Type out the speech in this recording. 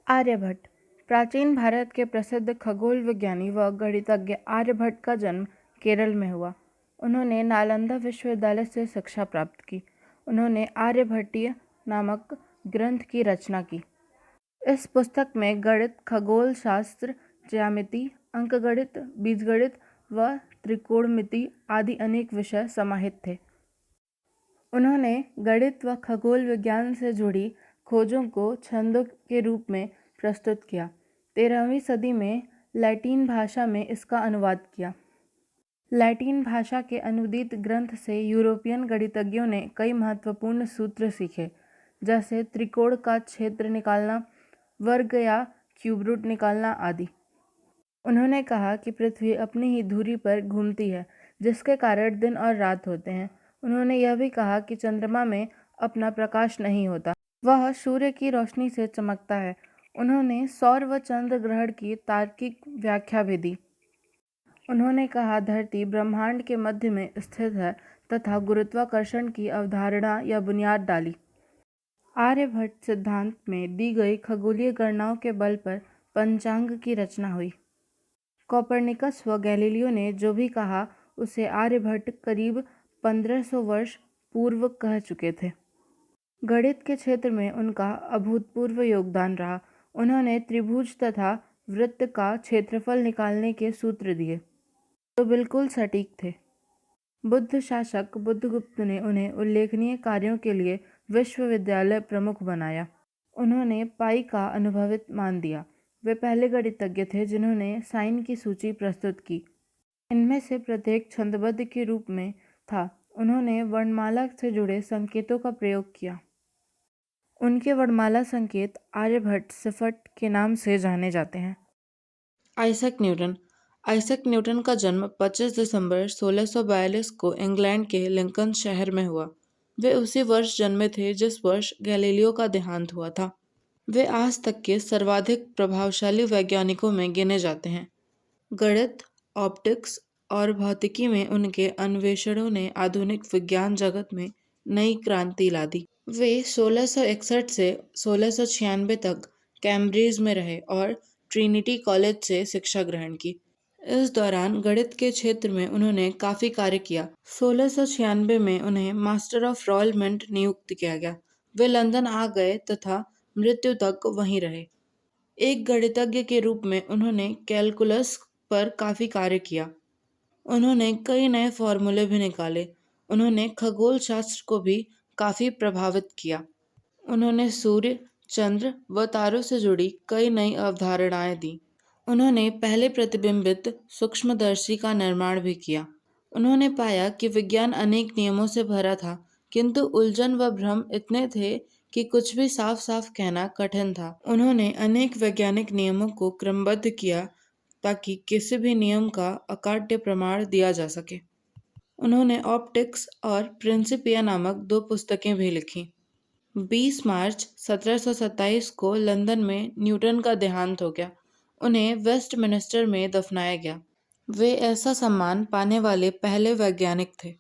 आर्यभट्ट। प्राचीन भारत के प्रसिद्ध खगोल विज्ञानी व गणितज्ञ आर्यभट्ट का जन्म केरल में हुआ। उन्होंने नालंदा विश्वविद्यालय से शिक्षा प्राप्त की। उन्होंने आर्यभट्टीय नामक ग्रंथ की रचना की। इस पुस्तक में गणित, खगोल शास्त्र, ज्यामिति, अंकगणित, बीजगणित व त्रिकोणमिति आदि अनेक विषय समाहित थे। उन्होंने गणित व खगोल विज्ञान से जुड़ी खोजों को छंदों के रूप में प्रस्तुत किया। 13वीं सदी में लैटिन भाषा में इसका अनुवाद किया। लैटिन भाषा के अनुदित ग्रंथ से यूरोपियन गणितज्ञों ने कई महत्वपूर्ण सूत्र सीखे, जैसे त्रिकोण का क्षेत्र निकालना, वर्ग या क्यूब रूट निकालना आदि। उन्होंने कहा कि पृथ्वी अपनी ही धुरी पर घूमती है, जिसके कारण दिन और रात होते हैं। उन्होंने यह भी कहा कि चंद्रमा में अपना प्रकाश नहीं होता, वह सूर्य की रोशनी से चमकता है। उन्होंने सौर व चंद्र ग्रहण की तार्किक व्याख्या भी दी। उन्होंने कहा धरती ब्रह्मांड के मध्य में स्थित है तथा गुरुत्वाकर्षण की अवधारणा या बुनियाद डाली। आर्यभट्ट सिद्धांत में दी गई खगोलीय गणनाओं के बल पर पंचांग की रचना हुई। कोपरनिकस व गैलीलियो ने जो भी कहा उसे आर्यभट्ट करीब 1500 वर्ष पूर्व कह चुके थे। गणित के क्षेत्र में उनका अभूतपूर्व योगदान रहा। उन्होंने त्रिभुज तथा वृत्त का क्षेत्रफल निकालने के सूत्र दिए, जो बिल्कुल सटीक थे। बुद्ध शासक बुद्धगुप्त ने उन्हें उल्लेखनीय कार्यों के लिए विश्वविद्यालय प्रमुख बनाया। उन्होंने पाई का अनुभवित मान दिया। वे पहले गणितज्ञ थे जिन्होंने साइन की सूची प्रस्तुत की। इनमें से प्रत्येक छंदबद्ध के रूप में था। उन्होंने वर्णमाला से जुड़े संकेतों का प्रयोग किया। उनके वर्णमाला संकेत आर्यभट्ट सिफट के नाम से जाने जाते हैं। Isaac Newton. आइजैक न्यूटन का जन्म 25 दिसंबर 1642 को इंग्लैंड के लिंकन शहर में हुआ। वे उसी वर्ष जन्मे थे जिस वर्ष गैलीलियो का देहांत हुआ था। वे आज तक के सर्वाधिक प्रभावशाली वैज्ञानिकों में गिने जाते हैं। गणित, ऑप्टिक्स और भौतिकी में उनके अन्वेषणों ने आधुनिक विज्ञान जगत में नई क्रांति ला दी। वे 1661 से 1696 तक कैम्ब्रिज में रहे और ट्रिनिटी कॉलेज से शिक्षा ग्रहण की। इस दौरान गणित के क्षेत्र में उन्होंने काफी कार्य किया। 1696 में उन्हें मास्टर ऑफ रॉयल मिंट नियुक्त किया गया। वे लंदन आ गए तथा मृत्यु तक वहीं रहे। एक गणितज्ञ के रूप में उन्होंने कैलकुलस पर काफी कार्य किया। उन्होंने कई नए फॉर्मूले भी निकाले। उन्होंने खगोल शास्त्र को भी काफी प्रभावित किया। उन्होंने सूर्य, चंद्र व तारों से जुड़ी कई नई अवधारणाएं दी। उन्होंने पहले प्रतिबिंबित सूक्ष्मदर्शी का निर्माण भी किया। उन्होंने पाया कि विज्ञान अनेक नियमों से भरा था, किंतु उलझन व भ्रम इतने थे कि कुछ भी साफ साफ कहना कठिन था। उन्होंने अनेक वैज्ञानिक नियमों को क्रमबद्ध किया ताकि किसी भी नियम का अकाट्य प्रमाण दिया जा सके। उन्होंने ऑप्टिक्स और प्रिंसिपिया नामक 2 पुस्तकें भी लिखी। 20 मार्च 1727 को लंदन में न्यूटन का देहांत हो गया। उन्हें वेस्टमिनिस्टर में दफनाया गया। वे ऐसा सम्मान पाने वाले पहले वैज्ञानिक थे।